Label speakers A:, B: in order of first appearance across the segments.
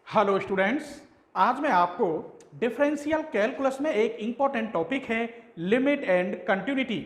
A: Hello students, आज मैं आपको डिफरेंशियल कैलकुलस में एक इम्पॉर्टेंट टॉपिक है लिमिट एंड कंटिन्यूटी।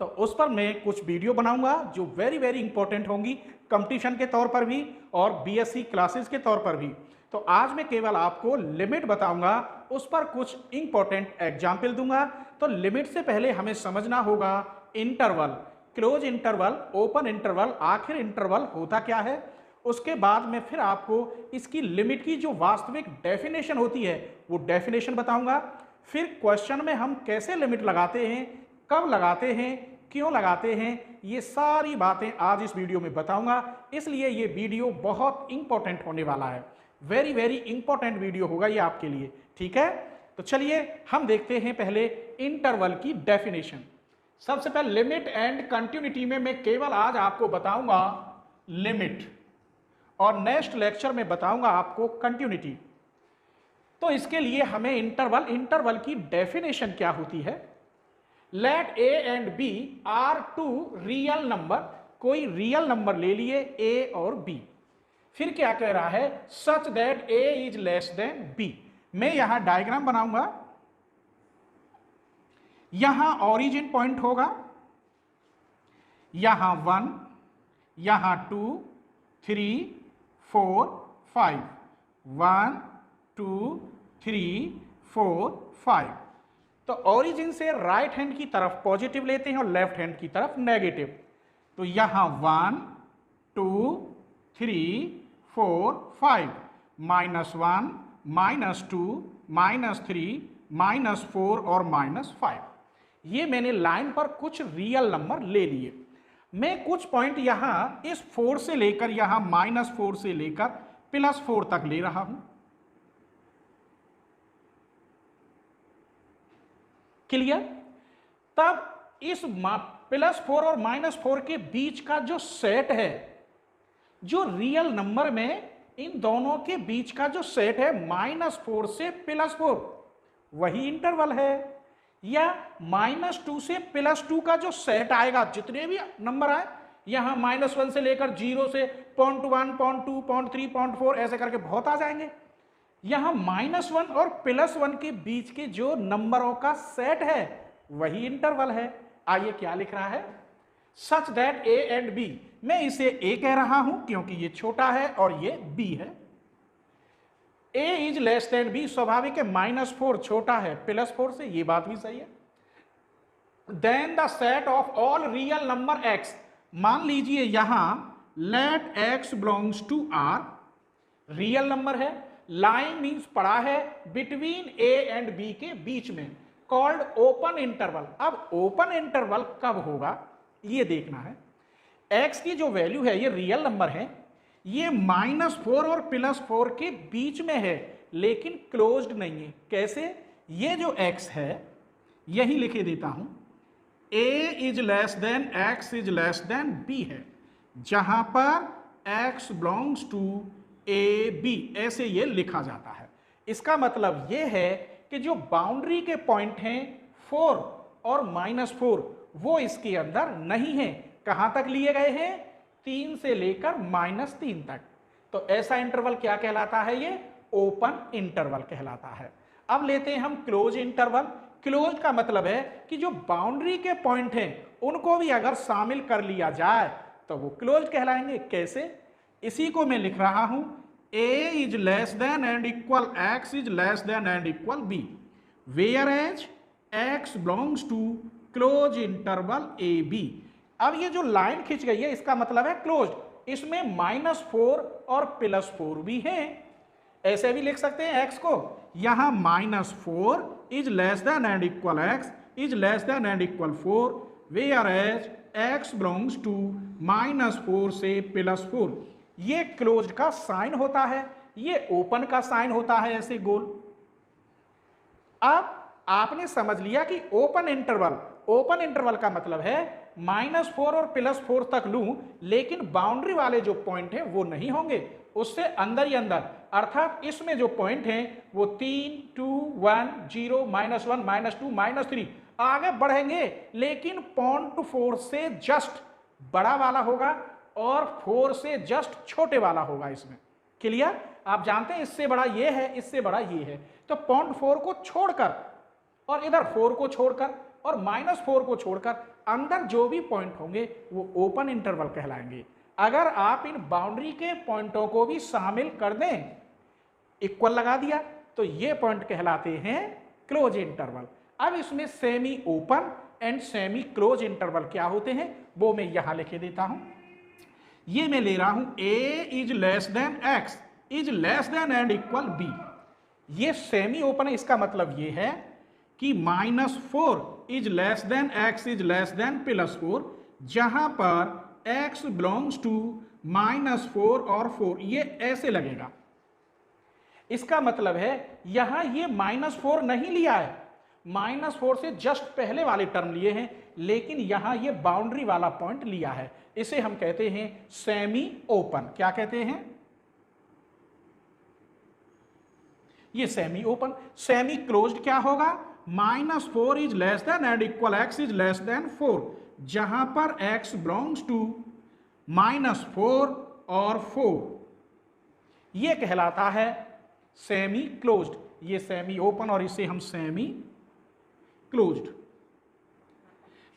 A: तो उस पर मैं कुछ वीडियो बनाऊंगा जो वेरी इंपॉर्टेंट होंगी कंपटीशन के तौर पर भी और बीएससी क्लासेस के तौर पर भी। तो आज मैं केवल आपको लिमिट बताऊंगा, उस पर कुछ इंपॉर्टेंट एग्जाम्पल दूंगा। तो लिमिट से पहले हमें समझना होगा interval, close interval, open interval, आखिर इंटरवल होता क्या है। उसके बाद में फिर आपको इसकी लिमिट की जो वास्तविक डेफिनेशन होती है वो डेफिनेशन बताऊंगा। फिर क्वेश्चन में हम कैसे लिमिट लगाते हैं, कब लगाते हैं, क्यों लगाते हैं, ये सारी बातें आज इस वीडियो में बताऊंगा। इसलिए ये वीडियो बहुत इंपॉर्टेंट होने वाला है, वेरी इंपॉर्टेंट वीडियो होगा ये आपके लिए। ठीक है, तो चलिए हम देखते हैं पहले इंटरवल की डेफिनेशन। सबसे पहले लिमिट एंड कंटिन्यूटी में मैं केवल आज आपको बताऊंगा लिमिट और नेक्स्ट लेक्चर में बताऊंगा आपको कंटिन्यूटी। तो इसके लिए हमें इंटरवल की डेफिनेशन क्या होती है। Let a and b are two real number, कोई रियल नंबर ले लिए ए और बी। फिर क्या कह रहा है, such that a is less than b. मैं यहां डायग्राम बनाऊंगा, यहां ओरिजिन पॉइंट होगा, यहां 1, यहां 2, 3, 4, 5, 1, 2, 3, 4, 5। तो ओरिजिन से राइट हैंड की तरफ पॉजिटिव लेते हैं और लेफ्ट हैंड की तरफ नेगेटिव। तो यहां 1, 2, 3, 4, 5, -1, -2, -3, -4 और -5। ये मैंने लाइन पर कुछ रियल नंबर ले लिए। मैं कुछ पॉइंट यहां इस 4 से लेकर यहां -4 से लेकर +4 तक ले रहा हूं। क्लियर। तब इस +4 और -4 के बीच का जो सेट है, जो रियल नंबर में इन दोनों के बीच का जो सेट है -4 से +4, वही इंटरवल है। या -2 से +2 का जो सेट आएगा, जितने भी नंबर आए, यहां -1 से लेकर 0 से 0.1, 0.2, 0.3, 0.4 ऐसे करके बहुत आ जाएंगे। यहां -1 और +1 के बीच के जो नंबरों का सेट है वही इंटरवल है। आइए क्या लिख रहा है, such that a and b. मैं इसे ए कह रहा हूं क्योंकि ये छोटा है और ये बी है। ए इज लेस देन बी, स्वाभाविक है, -4 छोटा है +4 से, ये बात भी सही है। Then the set of all real number x, मान लीजिए यहां let x belongs to r, real number है, लाइन मीन्स पड़ा है बिटवीन ए एंड बी के बीच में, कॉल्ड ओपन इंटरवल। अब ओपन इंटरवल कब होगा ये देखना है। एक्स की जो वैल्यू है, ये रियल नंबर है, ये -4 और +4 के बीच में है लेकिन क्लोज्ड नहीं है। कैसे, ये जो x है यही लिखे देता हूं, a is less than x is less than b है, जहां पर x belongs to a b, ऐसे ये लिखा जाता है। इसका मतलब ये है कि जो बाउंड्री के पॉइंट हैं 4 और -4 वो इसके अंदर नहीं है। कहां तक लिए गए हैं, 3 से लेकर -3 तक। तो ऐसा इंटरवल क्या कहलाता है, ये ओपन इंटरवल कहलाता है। अब लेते हैं हम क्लोज इंटरवल। क्लोज का मतलब है कि जो बाउंड्री के पॉइंट हैं उनको भी अगर शामिल कर लिया जाए तो वो क्लोज कहलाएंगे। कैसे, इसी को मैं लिख रहा हूं, a is less than and equal x is less than and equal b, whereas x belongs to close interval a b. अब ये जो लाइन खिंच गई है इसका मतलब है क्लोज्ड, इसमें -4 और +4 भी हैं। ऐसे भी लिख सकते हैं x को, यहां -4 is less than and equal x is less than and equal 4, whereas x belongs to -4 से +4। ये क्लोज्ड का साइन होता है, ये ओपन का साइन होता है, ऐसे गोल। अब आपने समझ लिया कि ओपन इंटरवल का मतलब है -4 और +4 तक लूं लेकिन बाउंड्री वाले जो पॉइंट हैं वो नहीं होंगे, उससे अंदर ही अंदर, अर्थात इसमें जो पॉइंट हैं वो 3, 2, 1, 0, -1, -2, -3 आगे बढ़ेंगे, लेकिन 0.4 से जस्ट बड़ा वाला होगा और 4 से जस्ट छोटे वाला होगा इसमें। क्लियर। आप जानते हैं इससे बड़ा ये है, इससे बड़ा ये है, तो 0.4 को छोड़कर और इधर 4 को छोड़कर और -4 को छोड़कर अंदर जो भी पॉइंट होंगे वो ओपन इंटरवल कहलाएंगे। अगर आप इन बाउंड्री के पॉइंटों को भी शामिल कर दें, इक्वल लगा दिया, तो ये पॉइंट कहलाते हैं क्लोज इंटरवल। अब इसमें semi open and semi close interval क्या होते हैं वो मैं यहां लिखे देता हूं। ये मैं ले रहा हूं a is less than x is less than and equal b। ये सेमी ओपन है, इसका मतलब ये है कि -4 is less than x is less then +4, जहां पर x बिलोंग्स टू -4 और 4, ये ऐसे लगेगा। इसका मतलब है यहां ये -4 नहीं लिया है, -4 से जस्ट पहले वाले टर्म लिए हैं, लेकिन यहां ये बाउंड्री वाला पॉइंट लिया है। इसे हम कहते हैं सेमी ओपन। क्या कहते हैं? ये सेमी ओपन। सेमी क्लोज्ड क्या होगा? -4 is less than and equal x is less then 4, जहां पर x बिलोंग्स टू -4 और 4, ये कहलाता है सेमी क्लोज्ड। ये सेमी ओपन और इसे हम सेमी क्लोज्ड।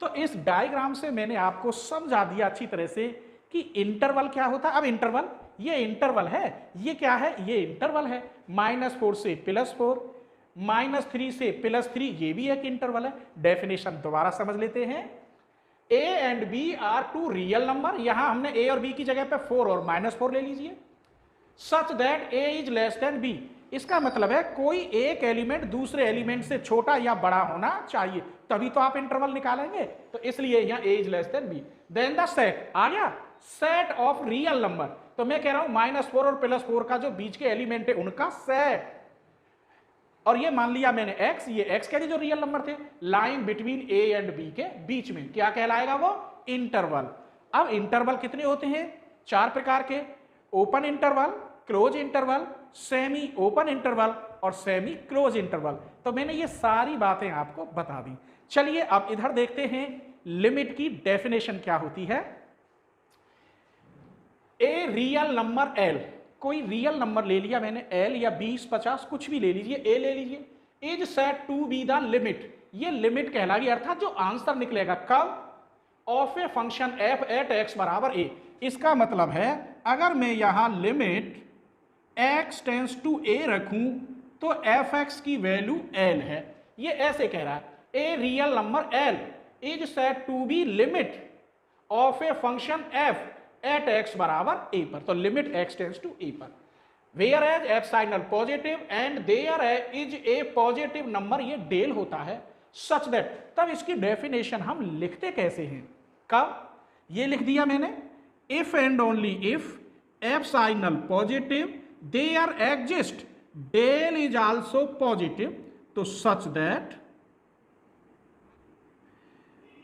A: तो इस डायग्राम से मैंने आपको समझा दिया अच्छी तरह से कि इंटरवल क्या होता है। अब इंटरवल, ये इंटरवल है, ये क्या है? ये इंटरवल है। -4 से +4, -3 से +3, ये भी एक इंटरवल है। डेफिनेशन दोबारा समझ लेते हैं। a एंड b are two real number, यहां हमने a और b की जगह पे 4 और -4 ले लीजिए। Such that a is less than b, इसका मतलब है कोई एक एलिमेंट दूसरे एलिमेंट से छोटा या बड़ा होना चाहिए, तभी तो आप इंटरवल निकालेंगे। तो इसलिए यहां a is less than b। Then the set आ गया, सेट ऑफ रियल नंबर। तो मैं कह रहा हूं -4 और +4 का जो बीच के एलिमेंट है उनका सेट, और ये मान लिया मैंने x, ये x के जो रियल नंबर थे, लाइन बिटवीन a एंड b के बीच में, क्या कहलाएगा वो? इंटरवल। अब इंटरवल कितने होते हैं? 4 प्रकार के, open interval, close interval, semi open interval और सेमी क्लोज इंटरवल। तो मैंने ये सारी बातें आपको बता दी। चलिए अब इधर देखते हैं लिमिट की डेफिनेशन क्या होती है। ए रियल नंबर l, कोई रियल नंबर ले लिया मैंने, l या 20, 50 कुछ भी ले लीजिए, a ले लीजिए, is set to be the limit, ये लिमिट कहलाएगी, अर्थात जो आंसर निकलेगा कब? Of a function f at x बराबर a। इसका मतलब है अगर मैं यहां limit x tends to a रखूं तो fx की वैल्यू l है। ये ऐसे कह रहा है, a real number l is set to be limit of a function f at x बराबर a पर। तो limit x tends to a पर, whereas epsilon positive and there is a positive number, ये डेल होता है such that. तब इसकी डेफिनेशन हम लिखते कैसे हैं? कब? ये लिख दिया मैंने, if and only if epsilon positive there exist del is also positive, तो such that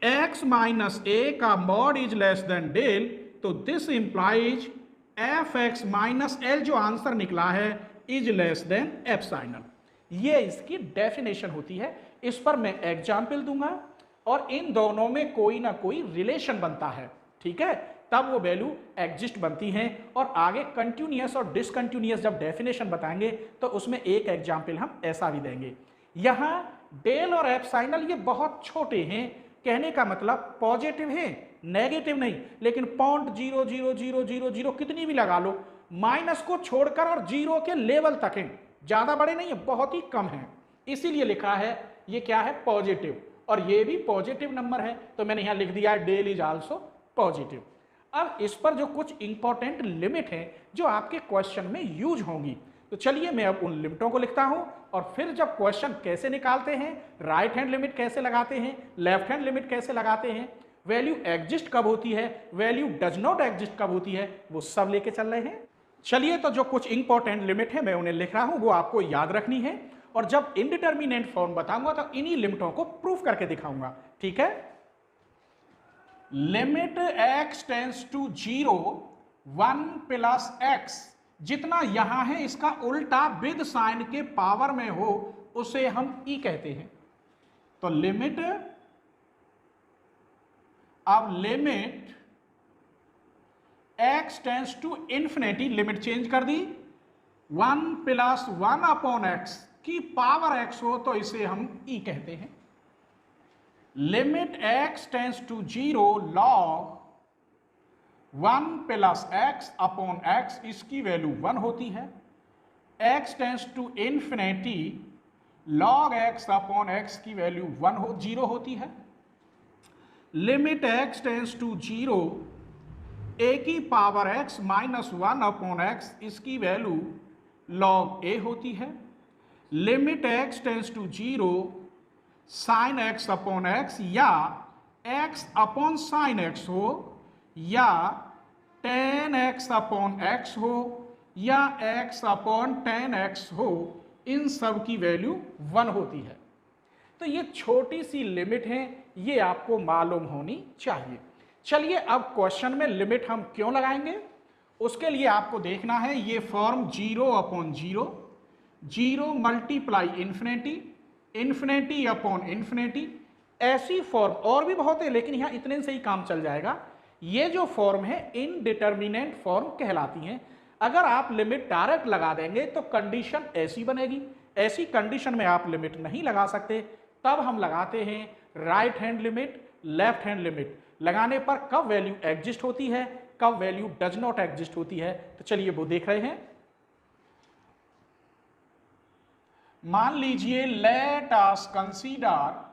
A: x minus a का mod is less than del, तो this implies fx minus l, जो आंसर निकला है, इज लेस देन एप्सिलॉन। ये इसकी definition होती है। इस पर मैं एग्जाम्पल दूंगा और इन दोनों में कोई ना कोई रिलेशन बनता है, ठीक है, तब वो वैल्यू एग्जिस्ट बनती हैं। और आगे कंटिन्यूअस और डिसकंटिन्यूअस जब डेफिनेशन बताएंगे तो उसमें एक एग्जाम्पल हम ऐसा भी देंगे। यहां डेल और एप्सिलॉन ये बहुत छोटे हैं, कहने का मतलब पॉजिटिव है, नेगेटिव नहीं, लेकिन 0.00000 कितनी भी लगा लो, माइनस को छोड़कर और जीरो के लेवल तक है, ज्यादा बड़े नहीं है, बहुत ही कम है, इसीलिए लिखा है ये क्या है? पॉजिटिव। और ये भी पॉजिटिव नंबर है, तो मैंने यहां लिख दिया है डेल इज आल्सो पॉजिटिव। अब इस पर जो कुछ इंपॉर्टेंट लिमिट है जो आपके क्वेश्चन में यूज होंगी, तो चलिए मैं अब उन लिमिटों को लिखता हूं, और फिर जब क्वेश्चन कैसे निकालते हैं, राइट हैंड लिमिट कैसे लगाते हैं, लेफ्ट हैंड लिमिट कैसे लगाते हैं, वैल्यू एग्जिस्ट कब होती है, वैल्यू डज नॉट एग्जिस्ट कब होती है, वो सब लेके चल रहे हैं। चलिए तो जो कुछ इंपॉर्टेंट लिमिट है मैं उन्हें लिख रहा हूं, वो आपको याद रखनी है, और जब इनडिटर्मिनेंट फॉर्म बताऊंगा तो इन्हीं लिमिटों को प्रूफ करके दिखाऊंगा, ठीक है। Limit x tends to 0 1 plus x, जितना यहां है इसका उल्टा विद साइन के पावर में हो उसे हम e कहते हैं। तो लिमिट, अब limit x tends to infinity, limit change कर दी, 1 प्लस 1 अपॉन एक्स की पावर एक्स हो तो इसे हम ई कहते हैं। Limit x tends to 0 log 1 plus x upon x, इसकी वैल्यू 1 होती है। X tends to infinity log x upon x की वैल्यू 0 होती है। Limit x tends to 0 a की power x minus 1 upon x, इसकी वैल्यू लॉग ए होती है। Limit x tends to 0 sine x upon x, या एक्स अपॉन साइन एक्स हो, या टेन एक्स अपॉन एक्स हो, या एक्स अपॉन टेन एक्स हो, इन सब की वैल्यू 1 होती है। तो ये छोटी सी लिमिट है, ये आपको मालूम होनी चाहिए। चलिए अब क्वेश्चन में लिमिट हम क्यों लगाएंगे, उसके लिए आपको देखना है ये form 0 upon 0, 0 multiply infinity, infinity upon infinity, ऐसी फॉर्म और भी बहुत है लेकिन यहां इतने से ही काम चल जाएगा। ये जो फॉर्म है इनडिटर्मिनेंट फॉर्म कहलाती हैं। अगर आप लिमिट डायरेक्ट लगा देंगे तो कंडीशन ऐसी बनेगी, ऐसी कंडीशन में आप लिमिट नहीं लगा सकते। तब हम लगाते हैं right hand limit, left hand limit. लगाने पर कब वैल्यू एग्जिस्ट होती है, कब वैल्यू डज नॉट एग्जिस्ट होती है, तो चलिए वो देख रहे हैं। मान लीजिए let us consider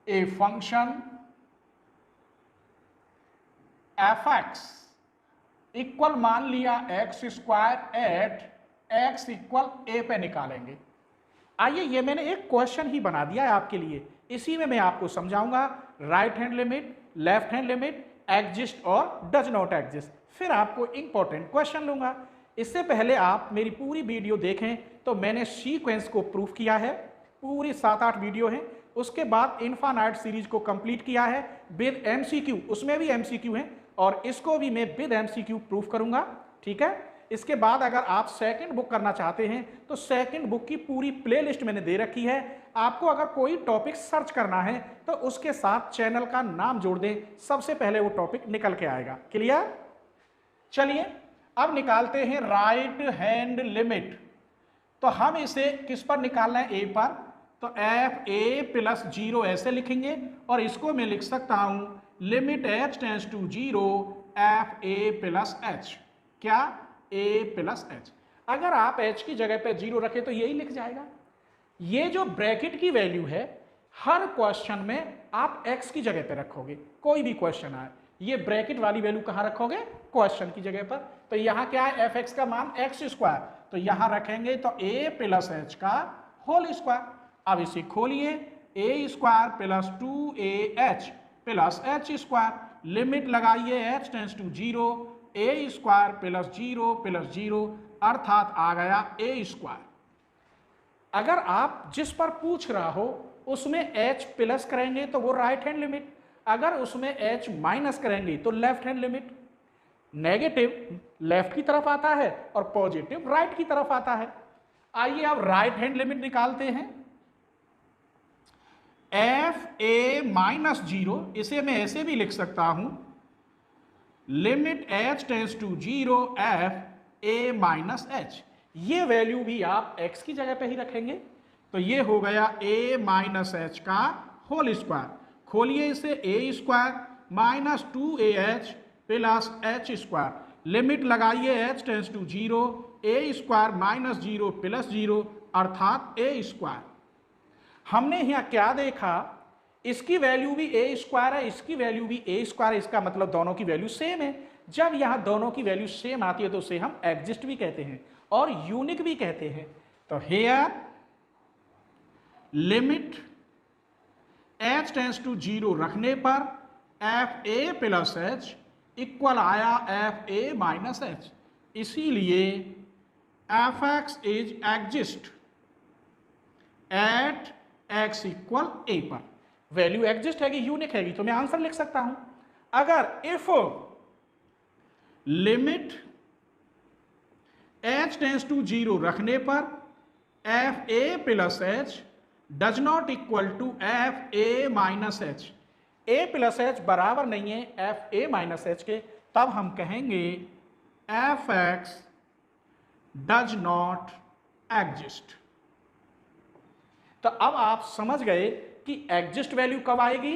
A: a function f x equal, मान लिया x square at x equal a पे निकालेंगे। आइए ये मैंने एक क्वेश्चन ही बना दिया है आपके लिए, इसी में मैं आपको समझाऊंगा right hand limit, left hand limit, exist और डज नॉट एग्जिस्ट, फिर आपको इंपॉर्टेंट क्वेश्चन लूंगा। इससे पहले आप मेरी पूरी वीडियो देखें तो मैंने सीक्वेंस को प्रूफ किया है, पूरी 7-8 वीडियो हैं। उसके बाद इन्फानाइट सीरीज को कंप्लीट किया है विद एमसीक्यू, उसमें भी एमसीक्यू है और इसको भी मैं विद एमसीक्यू प्रूफ करूंगा, ठीक है। इसके बाद अगर आप सेकंड बुक करना चाहते हैं तो सेकंड बुक की पूरी प्लेलिस्ट मैंने दे रखी है। आपको अगर कोई टॉपिक सर्च करना है तो उसके साथ चैनल का नाम जोड़ दें, सबसे पहले वो टॉपिक निकल के आएगा। क्लियर? चलिए अब निकालते हैं राइट हैंड लिमिट। तो हम इसे किस पर निकालना है, ए पर, तो एफ ए प्लस 0 ऐसे लिखेंगे और इसको मैं लिख सकता हूं limit h tends to 0 f a plus h. क्या? A plus h. अगर आप h की जगह पे 0 रखें तो यही लिख जाएगा। ये जो ब्रैकेट की वैल्यू है हर क्वेश्चन में आप x की जगह पे रखोगे, कोई भी क्वेश्चन आए ये ब्रैकेट वाली वैल्यू कहां रखोगे, क्वेश्चन की जगह पर। तो यहां क्या है, एफ एक्स का मान एक्स स्क्वायर, तो यहां रखेंगे तो a प्लस एच का होल स्क्वायर। अब इसे खोलिए, a square plus 2ah plus h square, limit लगाइए h tends to 0 a square plus 0 अर्थात आ गया ए स्क्वायर। अगर आप जिस पर पूछ रहा हो उसमें h प्लस करेंगे तो वो राइट हैंड लिमिट, अगर उसमें h माइनस करेंगे तो left hand limit. Negative left की तरफ आता है और पॉजिटिव राइट की तरफ आता है। आइए अब राइट हैंड लिमिट निकालते हैं। एफ ए माइनस 0, इसे मैं ऐसे भी लिख सकता हूं limit h tends to 0 f a minus h. ये वैल्यू भी आप x की जगह पे ही रखेंगे, तो ये हो गया a माइनस एच का होल स्क्वायर। खोलिए इसे, a square minus 2ah plus h square, limit लगाइए h tends to 0 a square minus 0 plus 0 अर्थात a स्क्वायर। हमने यहाँ क्या देखा, इसकी वैल्यू भी a स्क्वायर है, इसकी वैल्यू भी a स्क्वायर है, इसका मतलब दोनों की वैल्यू सेम है। जब यहाँ दोनों की वैल्यू सेम आती है तो उसे हम एग्जिस्ट भी कहते हैं और यूनिक भी कहते हैं। तो here limit h tends to 0 रखने पर f a plus h equal आया एफ ए माइनस एच, इसीलिए f x is exist at x equal a पर। वैल्यू एग्जिस्ट है कि यूनिक है, तो मैं आंसर लिख सकता हूं। अगर if limit h tends to 0 रखने पर f a plus h does not equal to f a minus h, a plus h बराबर नहीं है एफ ए माइनस एच के, तब हम कहेंगे F x does not exist. तो अब आप समझ गए कि एग्जिस्ट वैल्यू कब आएगी,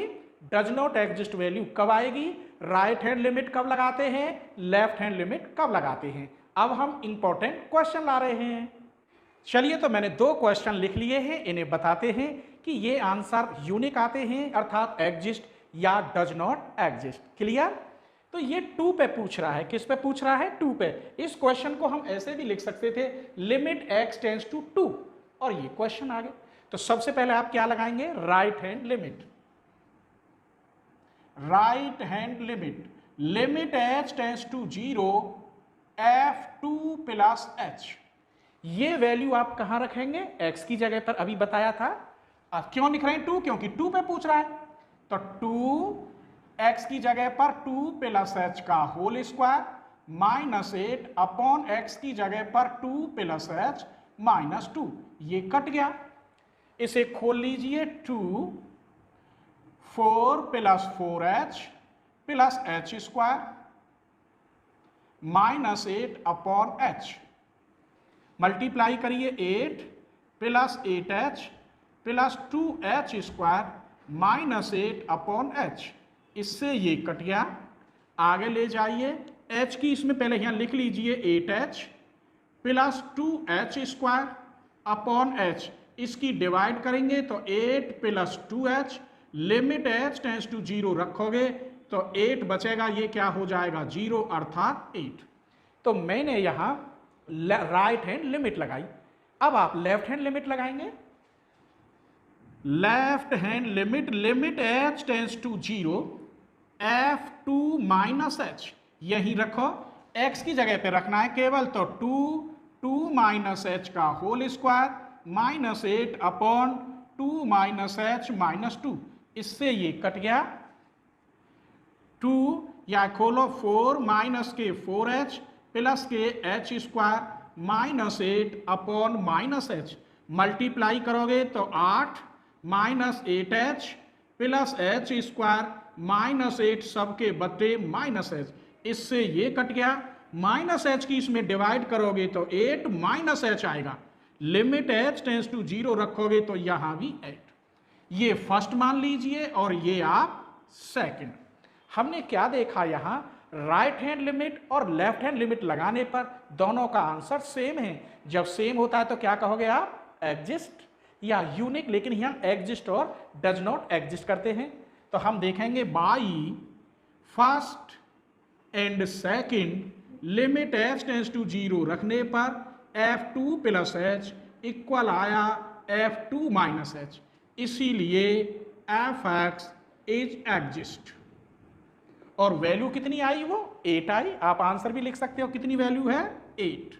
A: डज नॉट एग्जिस्ट वैल्यू कब आएगी, राइट हैंड लिमिट कब लगाते हैं, लेफ्ट हैंड लिमिट कब लगाते हैं। अब हम इंपॉर्टेंट क्वेश्चन ला रहे हैं। चलिए, तो मैंने 2 क्वेश्चन लिख लिए हैं, इन्हें बताते हैं कि ये आंसर यूनिक आते हैं अर्थात एग्जिस्ट या डज नॉट एग्जिस्ट। क्लियर। तो ये 2 पे पूछ रहा है, किस पे पूछ रहा है, 2 पे। इस क्वेश्चन को हम ऐसे भी लिख सकते थे, लिमिट x टेंड्स टू 2, और ये क्वेश्चन आ गया। तो सबसे पहले आप क्या लगाएंगे, right hand limit, right hand limit, limit h tends to 0 f2 plus h। ये वैल्यू आप कहां रखेंगे, x की जगह पर, अभी बताया था। अब क्यों लिख रहे हैं 2, क्योंकि 2 पे पूछ रहा है। तो 2x की जगह पर 2 प्लस h का whole square minus 8 upon x की जगह पर 2 प्लस h माइनस 2, ये कट गया। इसे खोल लीजिए, 2 4 plus 4h plus h square minus 8 upon h, multiply करिए 8 plus 8h plus 2h square minus 8 upon h, इससे ये कट गया। आगे ले जाइए, h की इसमें पहले यहां लिख लीजिए 8h plus 2h square upon h, इसकी डिवाइड करेंगे तो 8 plus 2h, limit h tends to 0 रखोगे तो 8 बचेगा, ये क्या हो जाएगा 0 अर्थात 8। तो मैंने यहां राइट हैंड लिमिट लगाई। अब आप लेफ्ट हैंड लिमिट लगाएंगे, left hand limit, limit h tends to 0 f2 minus h, यही रखो, x की जगह पे रखना है केवल, तो 2 माइनस h का whole square minus 8 upon 2 minus h minus 2, इससे ये कट गया। 2 या खोलो 4 माइनस के 4h प्लस के h square minus 8 upon minus h, multiply करोगे तो 8 minus 8h plus h square minus 8 सबके बटे माइनस h, इससे ये कट गया। माइनस h की इसमें डिवाइड करोगे तो 8 माइनस h आएगा, लिमिट h टेंड्स टू 0 रखोगे तो यहां भी 8, ये फर्स्ट मान लीजिए और ये आप सेकंड। हमने क्या देखा, यहां राइट हैंड लिमिट और लेफ्ट हैंड लिमिट लगाने पर दोनों का आंसर सेम है। जब सेम होता है तो क्या कहोगे आप, एग्जिस्ट या यूनिक, लेकिन यहां एग्जिस्ट और डज नॉट एग्जिस्ट करते हैं। तो हम देखेंगे by first and second, limit h tends to 0 रखने पर f2 प्लस h इक्वल आया f2 माइनस h, इसीलिए f(x) इज एग्जिस्ट। और वैल्यू कितनी आई, वो 8 आई। आप आंसर भी लिख सकते हो, कितनी वैल्यू है, 8।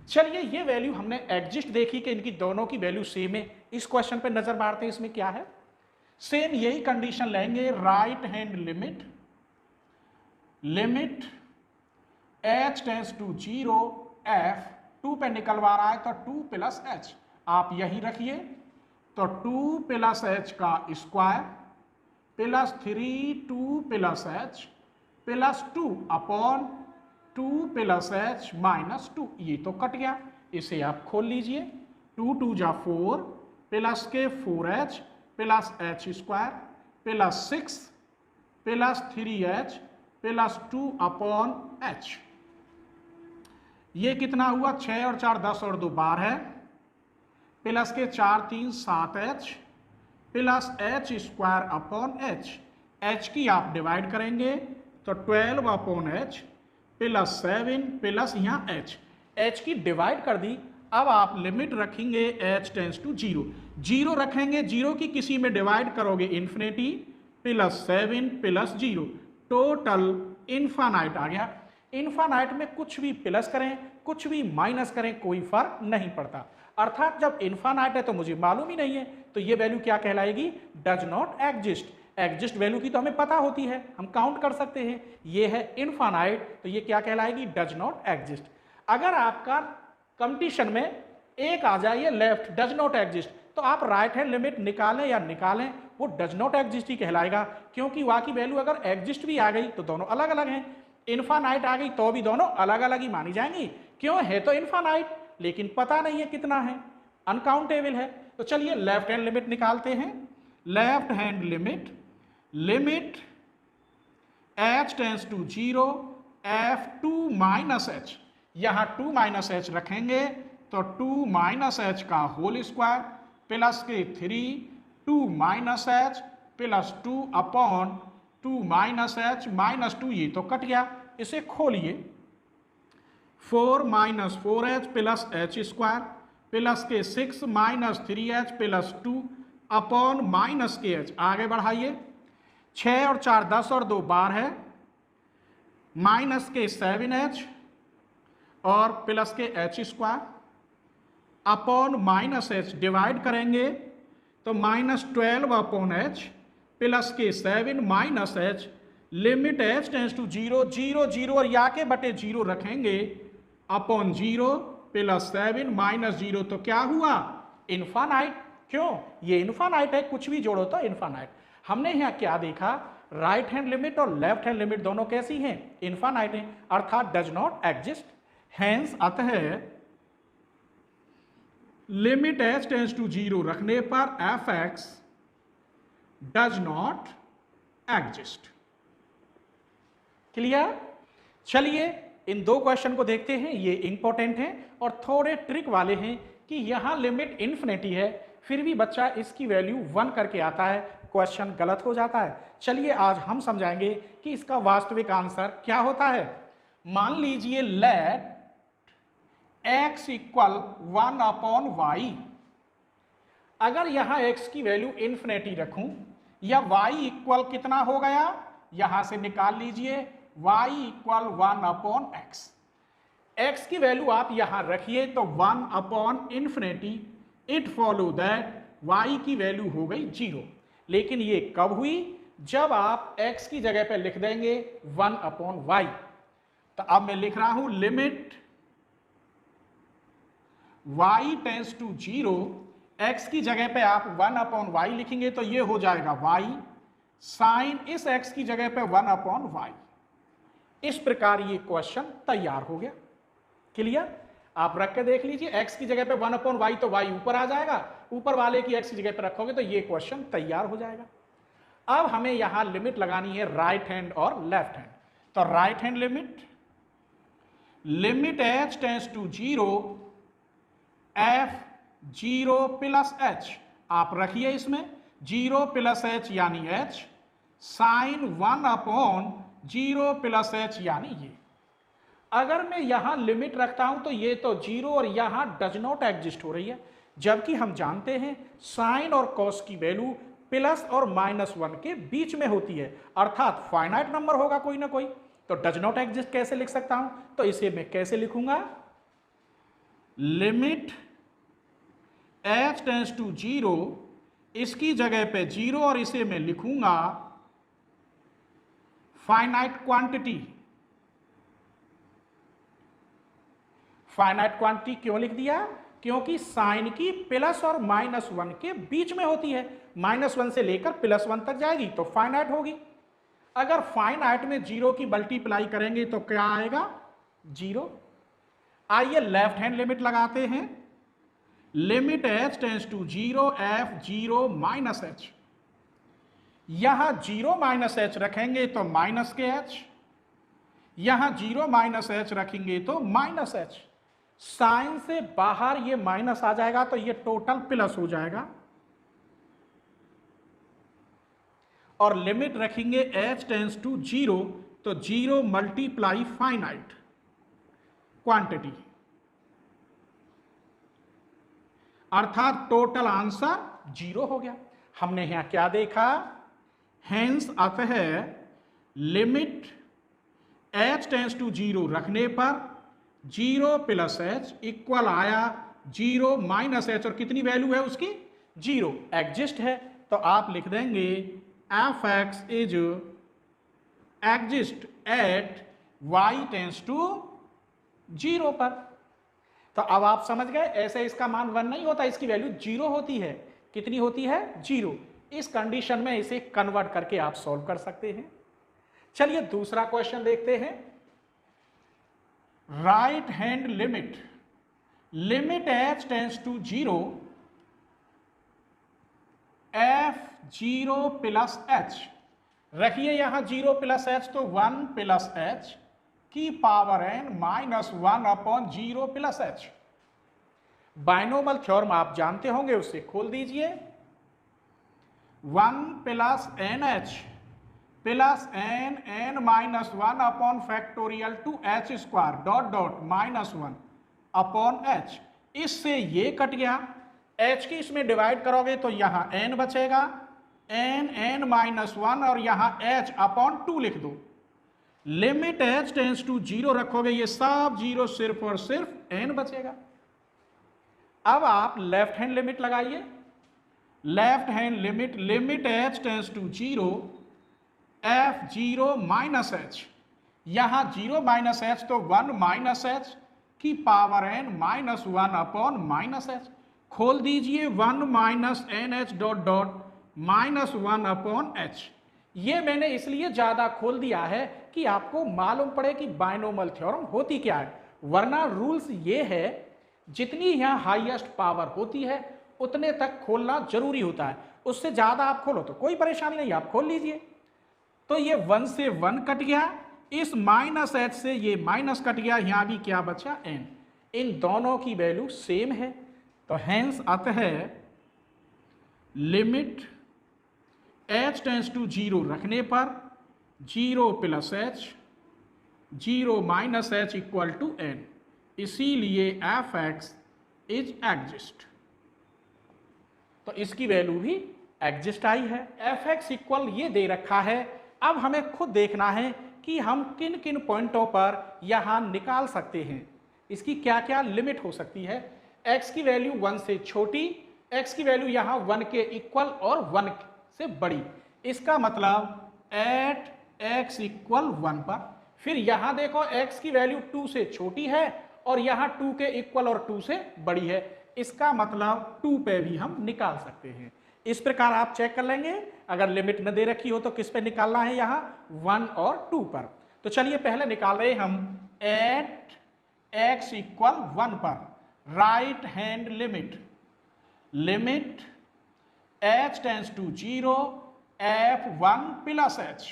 A: चलिए, ये वैल्यू हमने एग्जिस्ट देखी कि इनकी दोनों की वैल्यू सेम है। इस क्वेश्चन पे नजर मारते हैं, इसमें क्या है, सेम यही कंडीशन लेंगे, right hand limit, limit h tends to 0 f, 2 पे निकलवा रहा है तो 2 प्लस h, आप यही रखिए, तो 2 प्लस h का square plus 3 2 plus h plus 2 upon 2 plus h minus 2, ये तो कट गया। इसे आप खोल लीजिए, 2 2 जा 4 प्लस के 4h plus h square plus 6 plus 3h plus 2 upon h, ये कितना हुआ, 6 और 4 10 और 2 12 है, प्लस के 4 3 7h plus h square upon h की आप डिवाइड करेंगे तो 12 अपॉन h प्लस 7 प्लस यहाँ h की डिवाइड कर दी। अब आप लिमिट रखेंगे h टेंड्स टू 0, 0 रखेंगे, 0 की किसी में डिवाइड करोगे infinity plus 7 plus 0, total infinite आ गया। इन्फानाइट में कुछ भी प्लस करें कुछ भी माइनस करें कोई फर्क नहीं पड़ता, अर्थात जब इन्फानाइट है तो मुझे मालूम ही नहीं है, तो ये वैल्यू क्या कहलाएगी, does not exist. Exist value की तो हमें पता होती है, हम काउंट कर सकते हैं, ये है इन्फानाइट, तो ये क्या कहलाएगी, डज नॉट एग्जिस्ट। अगर आपका कंपटीशन में एक आ जाए लेफ्ट डज नॉट एग्जिस्ट, तो आप राइट हैंड लिमिट निकालें या निकालें, वो डज नॉट एग्जिस्ट ही कहलाएगा, क्योंकि वहां की वैल्यू अगर एग्जिस्ट भी आ गई तो दोनों अलग अलग हैं। इन्फानाइट आ गई तो भी दोनों अलग अलग ही मानी जाएंगी, क्यों, है तो इन्फानाइट लेकिन पता नहीं है कितना है, अनकाउंटेबल है। तो चलिए लेफ्ट हैंड लिमिट निकालते हैं। Left hand limit, limit h tends to 0 f2 minus h, यहां 2 माइनस h रखेंगे तो 2 माइनस h का होल स्क्वायर प्लस के 3 2 minus h plus 2 upon 2 minus h minus 2, ये तो कट गया, इसे खोलिए 4 minus 4h plus h square plus के 6 minus 3h plus 2 upon minus के h, आगे बढ़ाइए 6 और 4 10 और 2 12 है, माइनस के 7h और प्लस के h square upon minus h, divide करेंगे तो माइनस 12 अपॉन h प्लस के 7 minus h, limit h tends to 0 0 0 और या के बटे 0 रखेंगे अपॉन 0 प्लस 7 माइनस 0, तो क्या हुआ, इन्फानाइट। क्यों, ये इन्फानाइट है, कुछ भी जोड़ो तो इन्फानाइट। हमने यहाँ क्या देखा, राइट हैंड लिमिट और लेफ्ट हैंड लिमिट दोनों कैसी हैं, इन्फानाइट हैं, अर्थात डज नॉट एग्जिस्ट। हैंस अतः लिमिट h टेंस टू 0 रखने पर f(x) does not exist. Clear. चलिए इन दो क्वेश्चन को देखते हैं, ये इंपॉर्टेंट हैं और थोड़े ट्रिक वाले हैं कि यहां लिमिट इन्फिनिटी है फिर भी बच्चा इसकी वैल्यू 1 करके आता है, क्वेश्चन गलत हो जाता है। चलिए आज हम समझाएंगे कि इसका वास्तविक आंसर क्या होता है। मान लीजिए let x equal 1 upon y, अगर यहां x की वैल्यू इन्फिनिटी रखूं या y इक्वल कितना हो गया, यहां से निकाल लीजिए y इक्वल 1 अपॉन x की वैल्यू आप यहां रखिए तो 1 upon infinity, it follow that y की वैल्यू हो गई 0। लेकिन ये कब हुई, जब आप x की जगह पे लिख देंगे 1 अपॉन y। तो अब मैं लिख रहा हूं limit y tends to 0, x की जगह पे आप 1 अपॉन y लिखेंगे तो ये हो जाएगा y साइन इस x की जगह पे 1 अपॉन y। इस प्रकार ये क्वेश्चन तैयार हो गया। क्लियर। आप रख के देख लीजिए, x की जगह पे 1 अपॉन y तो y ऊपर आ जाएगा, ऊपर वाले की x की जगह पे रखोगे तो ये क्वेश्चन तैयार हो जाएगा। अब हमें यहां लिमिट लगानी है राइट हैंड और लेफ्ट हैंड। तो right hand limit, limit h tends to 0 f(0 plus h), आप रखिए इसमें 0 प्लस h यानी h sine 1 upon 0 plus h यानी ये। अगर मैं यहां लिमिट रखता हूं तो ये तो 0 और यहां डज नॉट एग्जिस्ट हो रही है, जबकि हम जानते हैं साइन और कॉस की वैल्यू प्लस और माइनस 1 के बीच में होती है, अर्थात फाइनाइट नंबर होगा कोई ना कोई। तो डज नॉट एग्जिस्ट कैसे लिख सकता हूं, तो इसे मैं कैसे लिखूंगा, लिमिट h टेंस टू 0, इसकी जगह पे 0 और इसे मैं लिखूंगा फाइनाइट क्वांटिटी। फाइनाइट क्वांटिटी क्यों लिख दिया, क्योंकि साइन की प्लस और माइनस 1 के बीच में होती है, माइनस 1 से लेकर प्लस 1 तक जाएगी तो फाइनाइट होगी। अगर फाइनाइट में 0 की मल्टीप्लाई करेंगे तो क्या आएगा, 0। आइए लेफ्ट हैंड लिमिट लगाते हैं। Limit h tends to 0 f(0 minus h), यहां 0 माइनस h रखेंगे तो माइनस के h, यहां 0 माइनस h रखेंगे तो माइनस h, साइन से बाहर ये माइनस आ जाएगा तो ये टोटल प्लस हो जाएगा, और लिमिट रखेंगे h टेंस टू 0 तो 0 मल्टीप्लाई फाइनाइट क्वांटिटी, अर्थात टोटल आंसर 0 हो गया। हमने यहां क्या देखा, हेंस अतः लिमिट h टेंस टू 0 रखने पर 0 प्लस h इक्वल आया 0 माइनस h, और कितनी वैल्यू है उसकी, 0 एग्जिस्ट है। तो आप लिख देंगे f(x) is exist at y tends to 0 पर। तो अब आप समझ गए, ऐसे इसका मान 1 नहीं होता, इसकी वैल्यू 0 होती है। कितनी होती है, 0। इस कंडीशन में इसे कन्वर्ट करके आप सॉल्व कर सकते हैं। चलिए दूसरा क्वेश्चन देखते हैं। Right hand limit, limit h tends to 0 f0 plus h, रखिए यहां 0 प्लस h तो 1 प्लस h की power n minus 1 upon 0 plus h। Binomial theorem आप जानते होंगे, उससे खोल दीजिए। 1 plus n h plus n minus 1 upon factorial two h square dot dot minus 1 upon h. इससे ये कट गया, एच की इसमें डिवाइड करोगे तो यहां एन बचेगा, एन माइनस 1 और यहां एच अपॉन 2 लिख दो। लिमिट एच टेंस टू 0 रखोगे, ये सब 0, सिर्फ और सिर्फ एन बचेगा। अब आप लेफ्ट हैंड लिमिट लगाइए। Left hand limit, limit h tends to 0 f0 minus h, यहां 0 माइनस एच तो 1 माइनस एच की power n minus 1 upon minus h. खोल दीजिए 1 minus n h dot dot minus 1 upon h. ये मैंने इसलिए ज्यादा खोल दिया है कि आपको मालूम पड़े कि बाइनोमल थ्योरम होती क्या है, वरना रूल्स ये है जितनी यहां हाईएस्ट पावर होती है उतने तक खोलना जरूरी होता है, उससे ज्यादा आप खोलो तो कोई परेशानी नहीं, आप खोल लीजिए। तो ये 1 से 1 कट गया, इस माइनस एच से ये माइनस कट गया, यहां भी क्या बचा n। इन दोनों की वैल्यू सेम है, तो हेंस अतः लिमिट h टेंस टू 0 रखने पर 0 plus h 0 minus h equal to n, इसीलिए एफ एक्स इज एग्जिस्ट। तो इसकी वैल्यू भी एग्जिस्ट आई है। एफ एक्स इक्वल ये दे रखा है, अब हमें खुद देखना है कि हम किन किन पॉइंटों पर यहां निकाल सकते हैं, इसकी क्या क्या लिमिट हो सकती है। x की वैल्यू 1 से छोटी, x की वैल्यू यहां 1 के इक्वल और 1 से बड़ी, इसका मतलब एट x इक्वल 1 पर। फिर यहां देखो x की वैल्यू 2 से छोटी है और यहां 2 के इक्वल और 2 से बड़ी है, इसका मतलब 2 पे भी हम निकाल सकते हैं। इस प्रकार आप चेक कर लेंगे, अगर लिमिट न दे रखी हो तो किस पे निकालना है, यहां 1 और 2 पर। तो चलिए पहले निकाल रहे हम एट x इक्वल 1 पर right hand limit, limit h tends to 0 f1 plus h।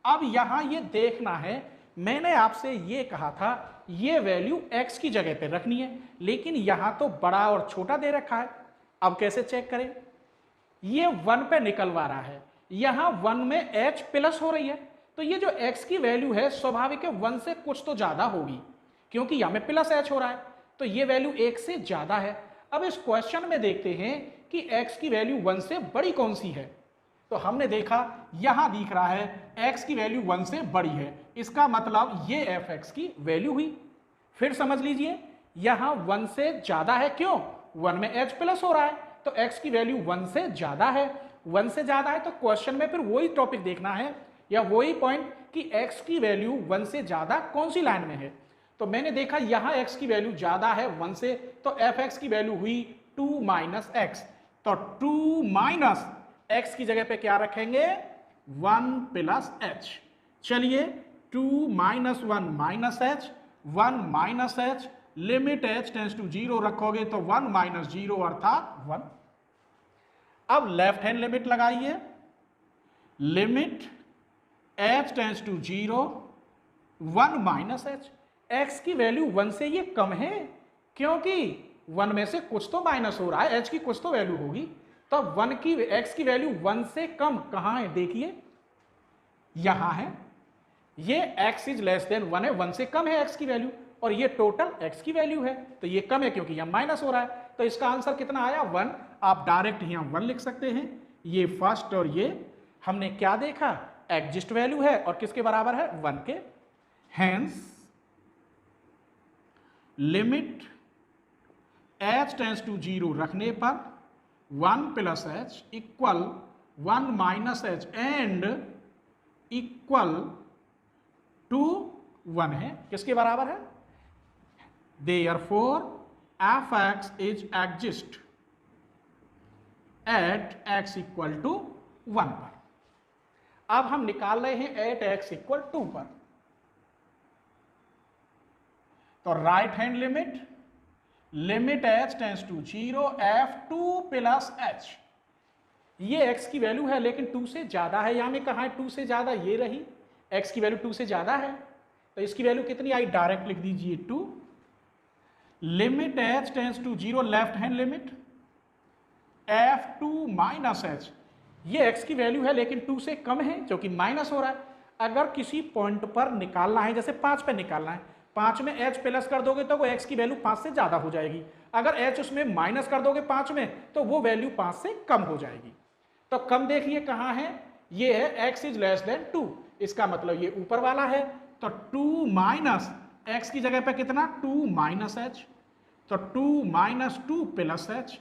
A: अब यहां ये देखना है, मैंने आपसे ये कहा था ये वैल्यू x की जगह पे रखनी है, लेकिन यहां तो बड़ा और छोटा दे रखा है। अब कैसे चेक करें, ये 1 पे निकलवा रहा है, यहां 1 में h प्लस हो रही है, तो ये जो x की वैल्यू है स्वाभाविक है 1 से कुछ तो ज्यादा होगी, क्योंकि यहां में प्लस h हो रहा है, तो ये वैल्यू 1 से ज्यादा है। अब इस क्वेश्चन में देखते हैं कि x की वैल्यू 1 से बड़ी कौन सी है, तो हमने देखा यहां दिख रहा है x की वैल्यू 1 से बड़ी है, इसका मतलब ये f(x) की वैल्यू हुई। फिर समझ लीजिए यहां 1 से ज्यादा है, क्यों, 1 में h प्लस हो रहा है, तो x की वैल्यू 1 से ज्यादा है। 1 से ज्यादा है तो क्वेश्चन में फिर वही टॉपिक देखना है या वही पॉइंट कि x की वैल्यू 1 से ज्यादा कौन सी लाइन में है। तो मैंने देखा यहां x की वैल्यू ज्यादा है 1 से, तो f(x) की वैल्यू हुई 2 माइनस x, तो 2 माइनस x की जगह पे क्या रखेंगे 1 प्लस h। चलिए 2 minus 1 minus h, 1 minus h, limit h tends to 0 रखोगे तो 1 माइनस 0 अर्थात 1। अब लेफ्ट हैंड लिमिट लगाइए, limit h tends to 0 1 minus h। x की वैल्यू 1 से ये कम है, क्योंकि 1 में से कुछ तो माइनस हो रहा है, h की कुछ तो वैल्यू होगी, तो 1 की x की वैल्यू 1 से कम कहां है, देखिए यहां है, ये x इज लेस देन 1 है, 1 से कम है x की वैल्यू, और ये टोटल x की वैल्यू है, तो ये कम है क्योंकि यहां माइनस हो रहा है, तो इसका आंसर कितना आया 1। आप डायरेक्ट यहां 1 लिख सकते हैं। ये फर्स्ट और ये हमने क्या देखा, एग्जिस्ट वैल्यू है और किसके बराबर है 1 के। Hence limit h tends to 0 रखने पर 1 plus h equal 1 minus h and equal to 1 है, किसके बराबर है, therefore f(x) is exist at x equal to 1 पर। अब हम निकाल रहे हैं एट x इक्वल 2 पर। तो right hand limit h tends to 0 f2 plus h। ये x की वैल्यू है लेकिन 2 से ज्यादा है, यहां में कहा है 2 से ज्यादा, ये रही x की वैल्यू 2 से ज्यादा है, तो इसकी वैल्यू कितनी आई, डायरेक्ट लिख दीजिए 2। Limit h tends to 0 left hand limit f2 minus h। ये x की वैल्यू है लेकिन 2 से कम है जो कि माइनस हो रहा है। अगर किसी पॉइंट पर निकालना है, जैसे 5 पे निकालना है, 5 में h प्लस कर दोगे तो वो x की वैल्यू 5 से ज्यादा हो जाएगी, अगर h उसमें माइनस कर दोगे 5 में तो वो वैल्यू 5 से कम हो जाएगी। तो कम देखिए कहां है, ये है x इज लेस देन 2, इसका मतलब ये ऊपर वाला है, तो 2 माइनस x की जगह पे कितना 2 माइनस h, तो 2 माइनस 2 प्लस h,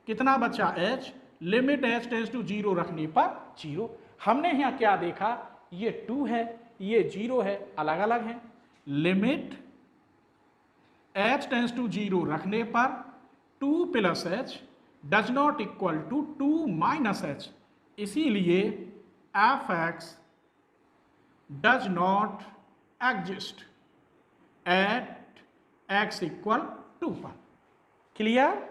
A: कितना बचा h, limit h tends to 0 रखने पर 0। हमने यहां क्या देखा, ये 2 है ये 0 है, अलग अलग है। लिमिट h टेंस टू 0 रखने पर 2 plus h does not equal to 2 minus h, इसीलिए f(x) does not exist at x equal 2 पर। क्लियर?